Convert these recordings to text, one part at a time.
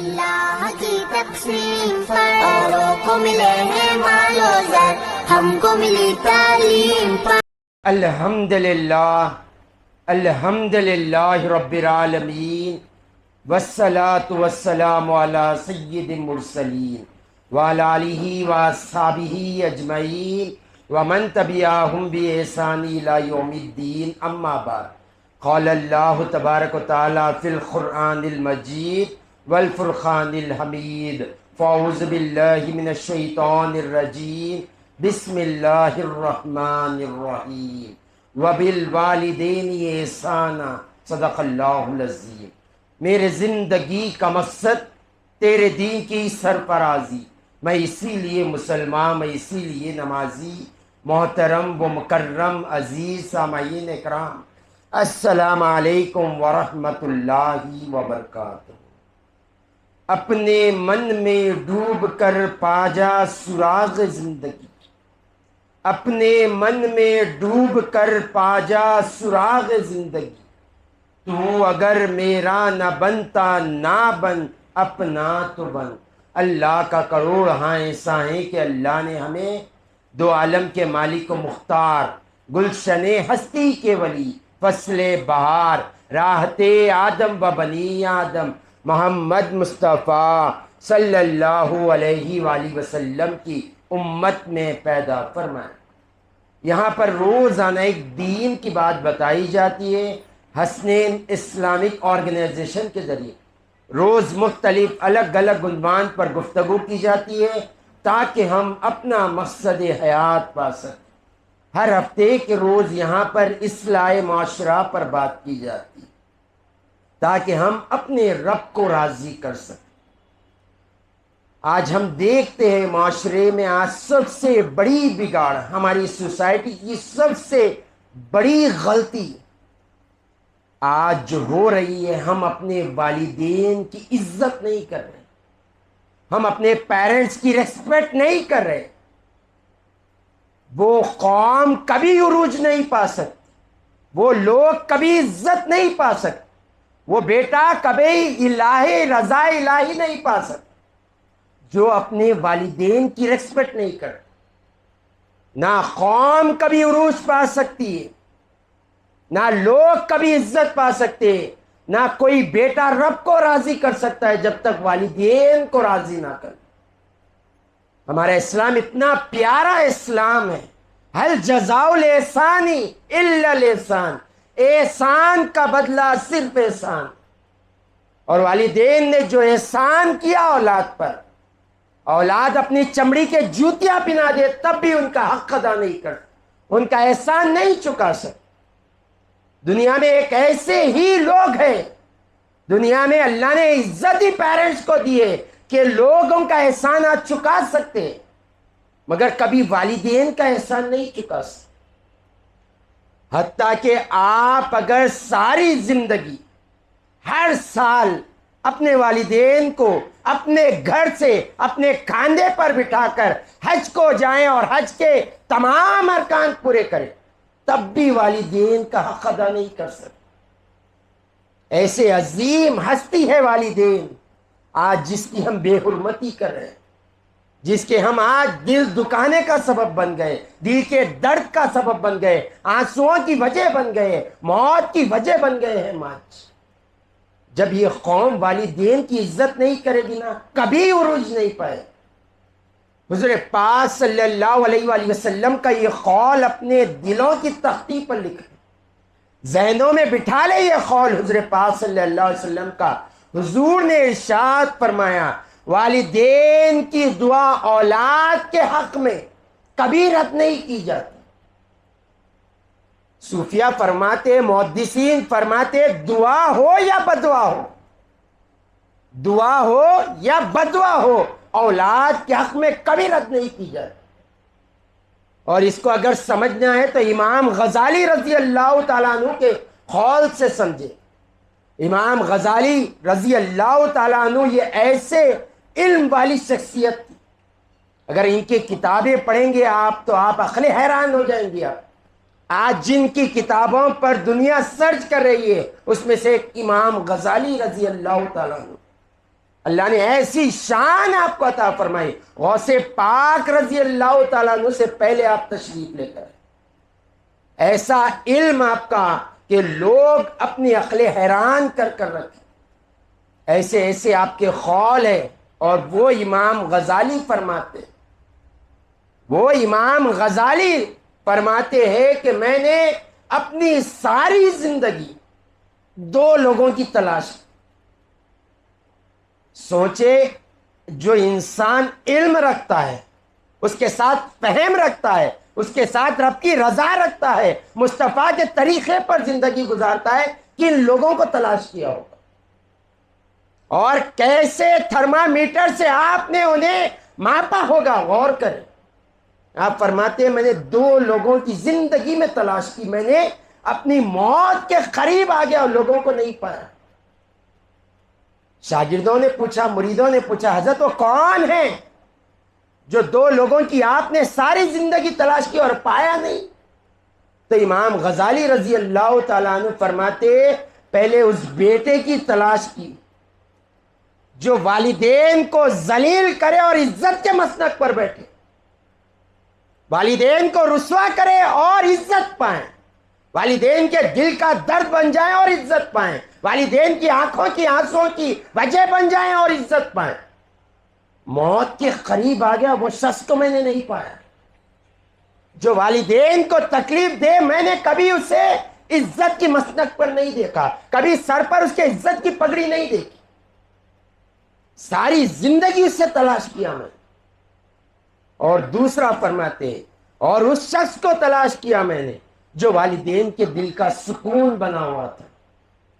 اللہ کی تقسیم پر اوروں کو ملے ہیں مال و زر، ہم کو ملی تعلیم پر۔ الحمدللہ رب العالمین، والصلاة والسلام علی سید المرسلین وعلی آلہ واصحابہ اجمعین ومن تبعہم بإحسان الی یوم الدین، اما بعد۔ قال اللہ تبارک و تعالی فی القرآن المجید والفرقان الحمید، فاعوذ باللہ من الشیطان الرجیم، بسم اللہ الرحمن الرحیم، وبالوالدین احسانا، صدق اللہ العظیم۔ میرے زندگی کا مقصد تیرے دین کی سرفرازی، میں اسی لیے مسلمان، میں اسی لیے نمازی۔ محترم و مکرم عزیز سامعین اکرام، السلام علیکم ورحمۃ اللہ وبرکاتہ۔ اپنے من میں ڈوب کر پا جا سراغ زندگی، اپنے من میں ڈوب کر پا جا سراغ زندگی، تو اگر میرا نہ بنتا نہ بن، اپنا تو بن۔ اللہ کا کروڑ ہاں ایسا ہے کہ اللہ نے ہمیں دو عالم کے مالک و مختار، گلشن ہستی کے ولی، فصل بہار، راحت آدم و بنی آدم، محمد مصطفیٰ صلی اللہ علیہ وآلہ وسلم کی امت میں پیدا فرمائے۔ یہاں پر روزانہ ایک دین کی بات بتائی جاتی ہے حسنین اسلامک آرگنائزیشن کے ذریعے۔ روز مختلف الگ الگ عنوان پر گفتگو کی جاتی ہے تاکہ ہم اپنا مقصد حیات پا سکیں۔ ہر ہفتے کے روز یہاں پر اصلاح معاشرہ پر بات کی جاتی ہے تاکہ ہم اپنے رب کو راضی کر سکیں۔ آج ہم دیکھتے ہیں معاشرے میں آج سب سے بڑی بگاڑ، ہماری سوسائٹی کی سب سے بڑی غلطی آج جو ہو رہی ہے، ہم اپنے والدین کی عزت نہیں کر رہے، ہم اپنے پیرنٹس کی ریسپیکٹ نہیں کر رہے۔ وہ قوم کبھی عروج نہیں پا سکتی، وہ لوگ کبھی عزت نہیں پا سکتے، وہ بیٹا کبھی الہی رضا الہی نہیں پا سکتا جو اپنے والدین کی ریسپیکٹ نہیں کرتے۔ نہ قوم کبھی عروج پا سکتی ہے، نہ لوگ کبھی عزت پا سکتے، نہ کوئی بیٹا رب کو راضی کر سکتا ہے جب تک والدین کو راضی نہ کر۔ ہمارا اسلام اتنا پیارا اسلام ہے، ہل جزاء الاحسان الا الاحسان، احسان کا بدلہ صرف احسان۔ اور والدین نے جو احسان کیا اولاد پر، اولاد اپنی چمڑی کے جوتیاں پہنا دے تب بھی ان کا حق ادا نہیں کر، ان کا احسان نہیں چکا سکتے۔ دنیا میں ایک ایسے ہی لوگ ہیں، دنیا میں اللہ نے عزت ہی پیرنٹس کو دی ہے کہ لوگوں کا احسان آج چکا سکتے ہیں، مگر کبھی والدین کا احسان نہیں چکا سکتے۔ حتیٰ کہ آپ اگر ساری زندگی ہر سال اپنے والدین کو اپنے گھر سے اپنے کاندھے پر بٹھا کر حج کو جائیں اور حج کے تمام ارکان پورے کریں، تب بھی والدین کا حق ادا نہیں کر سکتے۔ ایسے عظیم ہستی ہے والدین، آج جس کی ہم بے حرمتی کر رہے ہیں، جس کے ہم آج دل دکانے کا سبب بن گئے، دل کے درد کا سبب بن گئے، آنسوؤں کی وجہ بن گئے، موت کی وجہ بن گئے ہیں آج۔ جب یہ قوم والدین کی عزت نہیں کرے گی نا، کبھی عروج نہیں پائے۔ حضور پاک صلی اللہ علیہ وآلہ وسلم کا یہ قول اپنے دلوں کی تختی پر لکھا، ذہنوں میں بٹھا لے یہ قول حضور پاک صلی اللہ علیہ وسلم کا۔ حضور نے ارشاد فرمایا، والدین کی دعا اولاد کے حق میں کبھی رد نہیں کی جاتی۔ صوفیہ فرماتے، محدثین فرماتے، دعا ہو یا بدعا ہو، دعا ہو یا بدعا ہو، اولاد کے حق میں کبھی رد نہیں کی جاتی۔ اور اس کو اگر سمجھنا ہے تو امام غزالی رضی اللہ تعالیٰ عنہ کے قول سے سمجھے۔ امام غزالی رضی اللہ تعالیٰ عنہ یہ ایسے علم والی شخصیت تھی، اگر ان کی کتابیں پڑھیں گے آپ تو آپ عقل حیران ہو جائیں گے۔ آج جن کی کتابوں پر دنیا سرچ کر رہی ہے اس میں سے ایک امام غزالی رضی اللہ تعالیٰ عنہ۔ اللہ نے ایسی شان آپ کو عطا فرمائی. غوث پاک رضی اللہ تعالیٰ عنہ سے پہلے آپ تشریف لے کر ایسا علم آپ کا کہ لوگ اپنی عقلیں حیران کر کر رکھیں. ایسے ایسے آپ کے قول ہے. اور وہ امام غزالی فرماتے ہیں کہ میں نے اپنی ساری زندگی دو لوگوں کی تلاش کی. سوچے جو انسان علم رکھتا ہے، اس کے ساتھ فہم رکھتا ہے، اس کے ساتھ رب کی رضا رکھتا ہے، مصطفیٰ کے طریقے پر زندگی گزارتا ہے، کن لوگوں کو تلاش کیا ہوگا اور کیسے تھرمامیٹر سے آپ نے انہیں ماپا ہوگا. غور کریں. آپ فرماتے ہیں میں نے دو لوگوں کی زندگی میں تلاش کی. میں نے اپنی موت کے قریب آ گیا اور لوگوں کو نہیں پایا. شاگردوں نے پوچھا، مریدوں نے پوچھا، حضرت وہ کون ہیں جو دو لوگوں کی آپ نے ساری زندگی تلاش کی اور پایا نہیں؟ تو امام غزالی رضی اللہ تعالیٰ عنہ فرماتے پہلے اس بیٹے کی تلاش کی جو والدین کو ذلیل کرے اور عزت کے مسند پر بیٹھے، والدین کو رسوا کرے اور عزت پائیں، والدین کے دل کا درد بن جائیں اور عزت پائیں، والدین کی آنکھوں کی آنسوں کی وجہ بن جائیں اور عزت پائیں. موت کے قریب آ گیا وہ شخص کو میں نے نہیں پایا. جو والدین کو تکلیف دے میں نے کبھی اسے عزت کی مسند پر نہیں دیکھا، کبھی سر پر اس کے عزت کی پگڑی نہیں دیکھی. ساری زندگی اس سے تلاش کیا میں. اور دوسرا فرماتے اور اس شخص کو تلاش کیا میں نے جو والدین کے دل کا سکون بنا ہوا تھا،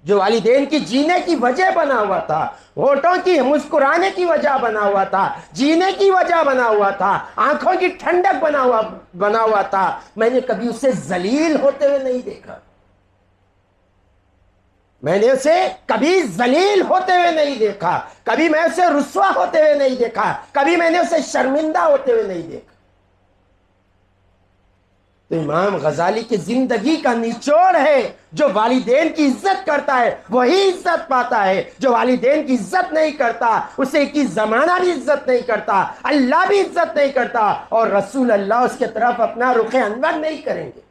جو والدین کی جینے کی وجہ بنا ہوا تھا، ہونٹوں کی مسکرانے کی وجہ بنا ہوا تھا، جینے کی وجہ بنا ہوا تھا، آنکھوں کی ٹھنڈک بنا ہوا تھا. میں نے کبھی اسے ذلیل ہوتے ہوئے نہیں دیکھا. میں نے اسے کبھی ذلیل ہوتے ہوئے نہیں دیکھا، کبھی میں اسے رسوا ہوتے ہوئے نہیں دیکھا، کبھی میں نے اسے شرمندہ ہوتے ہوئے نہیں دیکھا. تو امام غزالی کی زندگی کا نچوڑ ہے جو والدین کی عزت کرتا ہے وہی عزت پاتا ہے، جو والدین کی عزت نہیں کرتا اسے کی زمانہ بھی عزت نہیں کرتا، اللہ بھی عزت نہیں کرتا اور رسول اللہ اس کے طرف اپنا رخ انور نہیں کریں گے.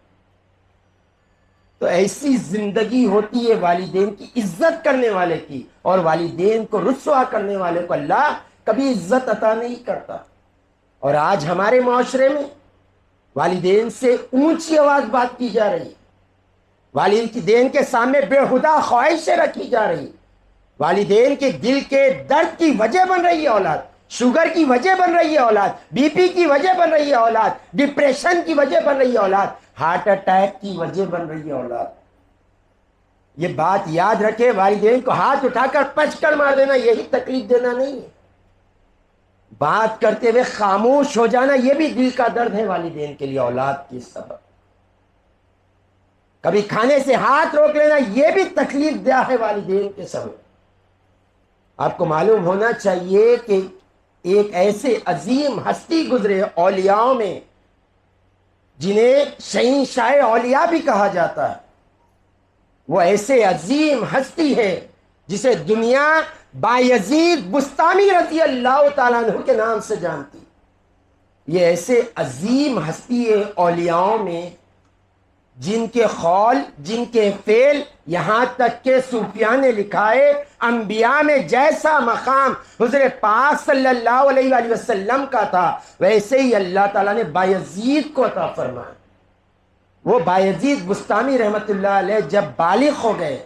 تو ایسی زندگی ہوتی ہے والدین کی عزت کرنے والے کی، اور والدین کو رسوا کرنے والے کو اللہ کبھی عزت عطا نہیں کرتا. اور آج ہمارے معاشرے میں والدین سے اونچی آواز بات کی جا رہی، والدین کے سامنے بے ہدہ خواہشیں رکھی جا رہی، والدین کے دل کے درد کی وجہ بن رہی ہے اولاد، شوگر کی وجہ بن رہی ہے اولاد، بی پی کی وجہ بن رہی ہے اولاد، ڈپریشن کی وجہ بن رہی ہے اولاد، ہارٹ اٹیک کی وجہ بن رہی ہے اولاد. یہ بات یاد رکھے، والدین کو ہاتھ اٹھا کر پچ کر مار دینا یہی تکلیف دینا نہیں ہے. بات کرتے ہوئے خاموش ہو جانا یہ بھی دل کا درد ہے والدین کے لیے اولاد کی سبب. کبھی کھانے سے ہاتھ روک لینا یہ بھی تکلیف دیا ہے والدین کے سبب. آپ کو معلوم ہونا چاہیے کہ ایک ایسے عظیم ہستی گزرے اولیاءوں میں جنہیں شہنشاہ اولیاء بھی کہا جاتا ہے. وہ ایسے عظیم ہستی ہے جسے دنیا بایزید بستامی رضی اللہ تعالیٰ عنہ کے نام سے جانتی. یہ ایسے عظیم ہستی ہے اولیاؤں میں جن کے قول، جن کے فعل، یہاں تک کہ صوفیاء نے لکھا ہے انبیاء میں جیسا مقام حضور پاک صلی اللہ علیہ وآلہ وسلم کا تھا ویسے ہی اللہ تعالیٰ نے بایزید کو عطا فرمایا. وہ بایزید بستامی رحمت اللہ علیہ جب بالغ ہو گئے،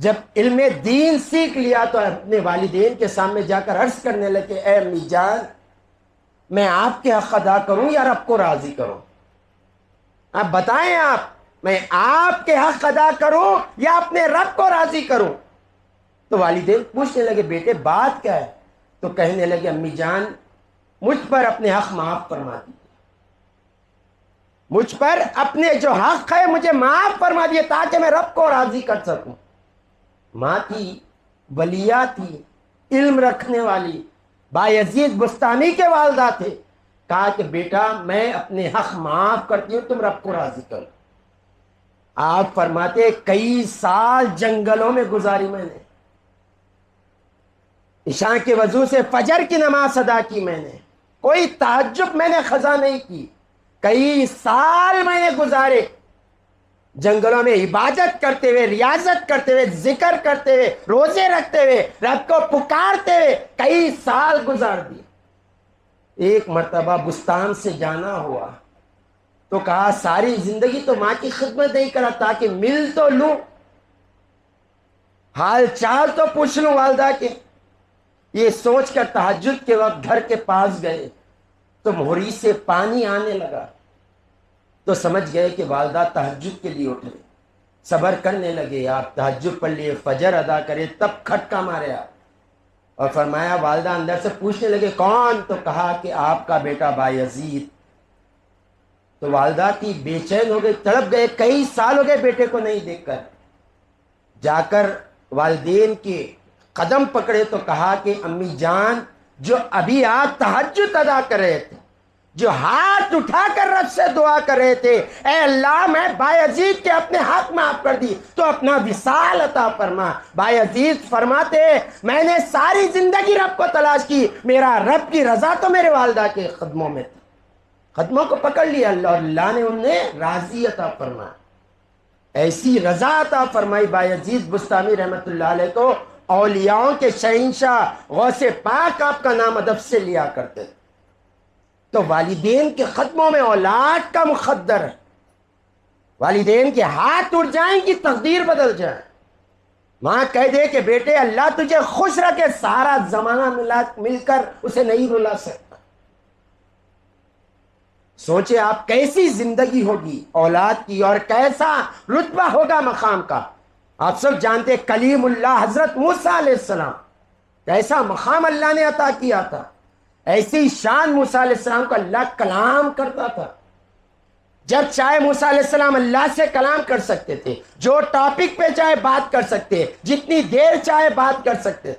جب علم دین سیکھ لیا تو اپنے والدین کے سامنے جا کر عرض کرنے لگے اے امی جان میں آپ کے حق ادا کروں یا رب کو راضی کروں؟ آپ بتائیں، میں آپ کے حق ادا کروں یا اپنے رب کو راضی کروں؟ تو والدین پوچھنے لگے بیٹے بات کیا ہے؟ تو کہنے لگے امی جان مجھ پر اپنے حق معاف فرما دیجیے، مجھ پر اپنے جو حق ہے مجھے معاف فرما دیے تاکہ میں رب کو راضی کر سکوں. ماں تھی، ولیہ تھی، علم رکھنے والی، بایزید بستانی کے والدہ تھے. کہا کہ بیٹا میں اپنے حق معاف کرتی ہوں، تم رب کو راضی کرو. آپ فرماتے کئی سال جنگلوں میں گزاری میں نے، عشاء کے وضو سے فجر کی نماز ادا کی میں نے، کوئی تہجد میں نے قضا نہیں کی، کئی سال میں نے گزارے جنگلوں میں عبادت کرتے ہوئے، ریاضت کرتے ہوئے، ذکر کرتے ہوئے، روزے رکھتے ہوئے، رب کو پکارتے ہوئے کئی سال گزار دیے۔ ایک مرتبہ بستان سے جانا ہوا تو کہا ساری زندگی تو ماں کی خدمت نہیں کرا تاکہ مل تو لوں، حال چال تو پوچھ لوں والدہ کے۔ یہ سوچ کر تہجد کے وقت گھر کے پاس گئے تو مہری سے پانی آنے لگا، تو سمجھ گئے کہ والدہ تہجد کے لیے اٹھے، صبر کرنے لگے، آپ تہجد پڑھ لیے، فجر ادا کرے، تب کھٹکا مارے آپ، اور فرمایا والدہ اندر سے پوچھنے لگے کون؟ تو کہا کہ آپ کا بیٹا بایزید۔ تو والدہ کی بے چین ہو گئی، تڑپ گئے، کئی سال ہو گئے بیٹے کو نہیں دیکھ کر، جا کر والدین کے قدم پکڑے تو کہا کہ امی جان، جو ابھی آپ تہجد ادا کر رہے تھے، جو ہاتھ اٹھا کر رب سے دعا کر رہے تھے، اے اللہ میں بایزید کے اپنے حق معاف کر دی تو اپنا وصال عطا فرما۔ بایزید فرماتے میں نے ساری زندگی رب کو تلاش کی، میرا رب کی رضا تو میرے والدہ کے قدموں میں تھی، قدموں کو پکڑ لیا اللہ، اور اللہ نے انہیں راضی عطا فرمایا، ایسی رضا عطا فرمائی بایزید بستامی رحمت اللہ علیہ کو، اولیاؤں کے شہنشاہ غوث پاک آپ کا نام ادب سے لیا کرتے تھے۔ تو والدین کے قدموں میں اولاد کا مقدر ہے، والدین کے ہاتھ اٹھ جائیں کہ تقدیر بدل جائے۔ ماں کہہ دے کہ بیٹے اللہ تجھے خوش رکھے، سارا زمانہ مل کر اسے نہیں رلا سکتا۔ سوچے آپ کیسی زندگی ہوگی اولاد کی، اور کیسا رتبہ ہوگا مقام کا۔ آپ سب جانتے کلیم اللہ حضرت موسیٰ علیہ السلام، کیسا مقام اللہ نے عطا کیا تھا، ایسی شان موسیٰ علیہ السلام کو اللہ کلام کرتا تھا، جب چاہے موسیٰ علیہ السلام اللہ سے کلام کر سکتے تھے، جو ٹاپک پہ چاہے بات کر سکتے، جتنی دیر چاہے بات کر سکتے۔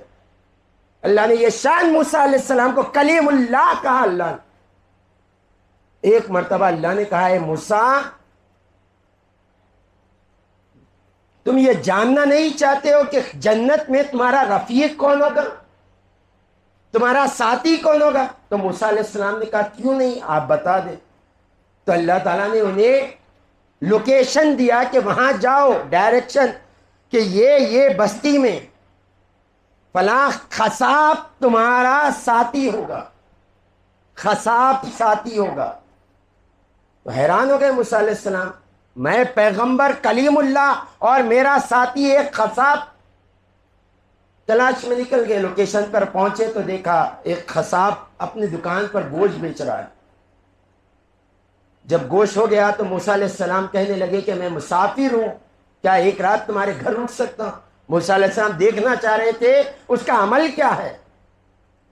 اللہ نے یہ شان موسیٰ علیہ السلام کو کلیم اللہ کہا۔ اللہ نے ایک مرتبہ اللہ نے کہا ہے موسیٰ تم یہ جاننا نہیں چاہتے ہو کہ جنت میں تمہارا رفیق کون ہوگا، تمہارا ساتھی کون ہوگا؟ تو موسیٰ علیہ السلام نے کہا کیوں نہیں، آپ بتا دیں۔ تو اللہ تعالیٰ نے انہیں لوکیشن دیا کہ وہاں جاؤ، ڈائریکشن، کہ یہ بستی میں فلاں خصاب تمہارا ساتھی ہوگا، خصاب ساتھی ہوگا۔ تو حیران ہو گئے موسیٰ علیہ السلام، میں پیغمبر کلیم اللہ اور میرا ساتھی ایک خصاب؟ تلاش میں نکل گئے، لوکیشن پر پہنچے تو دیکھا ایک خصاب اپنی دکان پر گوشت بیچ رہا ہے۔ جب گوشت ہو گیا تو موسیٰ علیہ السلام کہنے لگے کہ میں مسافر ہوں، کیا ایک رات تمہارے گھر رک سکتا ہوں؟ موسیٰ علیہ السلام دیکھنا چاہ رہے تھے اس کا عمل کیا ہے،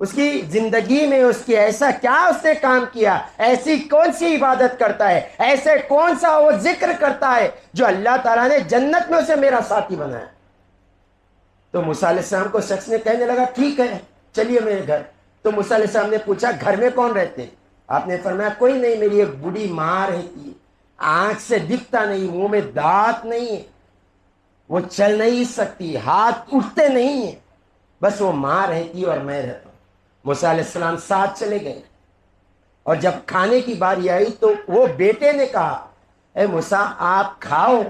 اس کی زندگی میں اس کی ایسا کیا اس نے کام کیا، ایسی کون سی عبادت کرتا ہے، ایسے کون سا وہ ذکر کرتا ہے جو اللہ تعالیٰ نے جنت میں اسے میرا ساتھی بنایا۔ تو موسیٰ علیہ السلام کو شخص نے کہنے لگا ٹھیک ہے چلیے میرے گھر۔ تو موسیٰ علیہ السلام نے پوچھا گھر میں کون رہتے؟ آپ نے فرمایا کوئی نہیں، میری ایک بوڑھی ماں رہتی ہے، آنکھ سے دکھتا نہیں، منہ میں دانت نہیں ہے، وہ چل نہیں سکتی، ہاتھ اٹھتے نہیں ہیں، بس وہ ماں رہتی ہے اور میں رہتا ہوں۔ موسیٰ علیہ السلام ساتھ چلے گئے، اور جب کھانے کی باری آئی تو وہ بیٹے نے کہا اے موسیٰ آپ کھاؤ،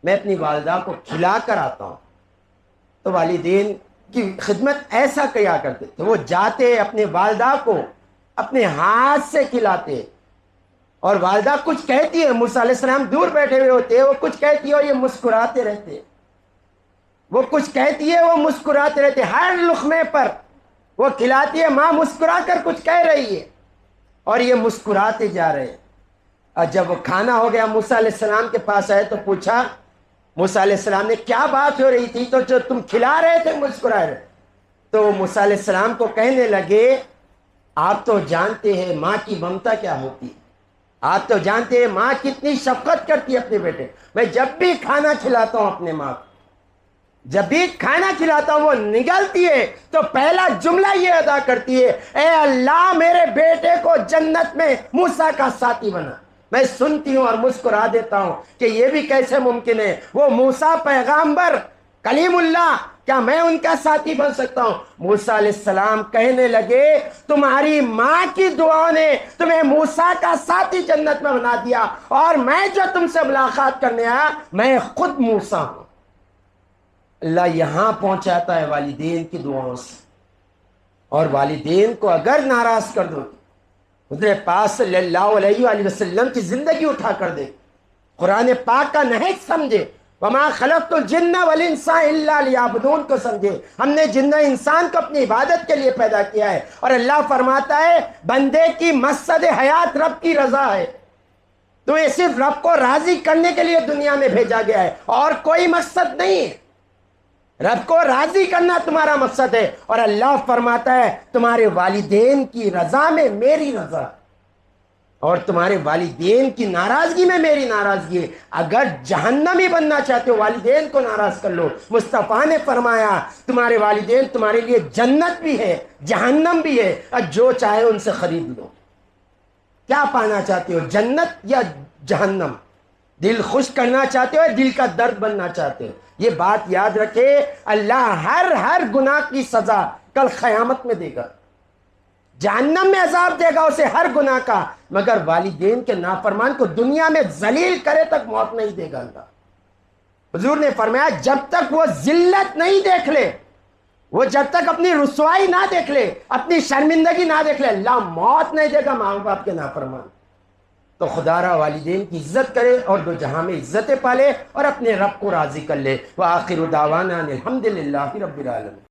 میں اپنی والدہ کو کھلا کر آتا ہوں۔ تو والدین کی خدمت ایسا کیا کرتے تھے، وہ جاتے اپنے والدہ کو اپنے ہاتھ سے کھلاتے، اور والدہ کچھ کہتی ہے، موسیٰ علیہ السلام دور بیٹھے ہوئے ہوتے، وہ کچھ کہتی ہے اور یہ مسکراتے رہتے، وہ کچھ کہتی ہے وہ مسکراتے رہتے، ہر لقمے پر وہ کھلاتی ہے، ماں مسکرا کر کچھ کہہ رہی ہے اور یہ مسکراتے جا رہے ہیں۔ اور جب وہ کھانا ہو گیا موسیٰ علیہ السلام کے پاس آئے تو پوچھا موسیٰ علیہ السلام نے کیا بات ہو رہی تھی تو جو تم کھلا رہے تھے مسکرا رہے؟ تو موسیٰ علیہ السلام کو کہنے لگے آپ تو جانتے ہیں ماں کی ممتا کیا ہوتی ہے، آپ تو جانتے ہیں ماں کتنی شفقت کرتی ہے اپنے بیٹے۔ میں جب بھی کھانا کھلاتا ہوں اپنے ماں کو، جب بھی کھانا کھلاتا ہوں وہ نگلتی ہے تو پہلا جملہ یہ ادا کرتی ہے اے اللہ میرے بیٹے کو جنت میں موسیٰ کا ساتھی بنا۔ میں سنتی ہوں اور مسکرا دیتا ہوں کہ یہ بھی کیسے ممکن ہے، وہ موسیٰ پیغامبر کلیم اللہ کیا میں ان کا ساتھی بن سکتا ہوں؟ موسیٰ علیہ السلام کہنے لگے تمہاری ماں کی دعاؤں نے تمہیں موسیٰ کا ساتھی جنت میں بنا دیا، اور میں جو تم سے ملاقات کرنے آیا میں خود موسیٰ ہوں۔ اللہ یہاں پہنچاتا ہے والدین کی دعاؤں سے، اور والدین کو اگر ناراض کر دو، حضور پاک صلی اللہ علیہ وآلہ وسلم کی زندگی اٹھا کر دے، قرآن پاک کا نہج سمجھے، وَمَا خَلَقْتُ الْجِنَّ وَالْإِنسَ إِلَّا لِيَعْبُدُونَ کو سمجھے۔ ہم نے جن انسان کو اپنی عبادت کے لیے پیدا کیا ہے، اور اللہ فرماتا ہے بندے کی مقصد حیات رب کی رضا ہے، تو یہ صرف رب کو راضی کرنے کے لیے دنیا میں بھیجا گیا ہے، اور کوئی مقصد نہیں ہے۔ رب کو راضی کرنا تمہارا مقصد ہے، اور اللہ فرماتا ہے تمہارے والدین کی رضا میں میری رضا، اور تمہارے والدین کی ناراضگی میں میری ناراضگی ہے۔ اگر جہنمی بننا چاہتے ہو والدین کو ناراض کر لو۔ مصطفیٰ نے فرمایا تمہارے والدین تمہارے لیے جنت بھی ہے جہنم بھی ہے، اور جو چاہے ان سے خرید لو۔ کیا پانا چاہتے ہو، جنت یا جہنم؟ دل خوش کرنا چاہتے ہو، دل کا درد بننا چاہتے ہو؟ یہ بات یاد رکھے، اللہ ہر گناہ کی سزا کل قیامت میں دے گا، جہنم میں عذاب دے گا اسے ہر گناہ کا، مگر والدین کے نافرمان کو دنیا میں ذلیل کرے تک موت نہیں دے گا اللہ۔ حضور نے فرمایا جب تک وہ ذلت نہیں دیکھ لے، وہ جب تک اپنی رسوائی نہ دیکھ لے، اپنی شرمندگی نہ دیکھ لے، اللہ موت نہیں دے گا ماں باپ کے نافرمان۔ تو خدا را والدین کی عزت کرے اور دو جہاں میں عزتیں پالے اور اپنے رب کو راضی کر لے۔ وآخر دعوانا الحمدللہ رب العالمین۔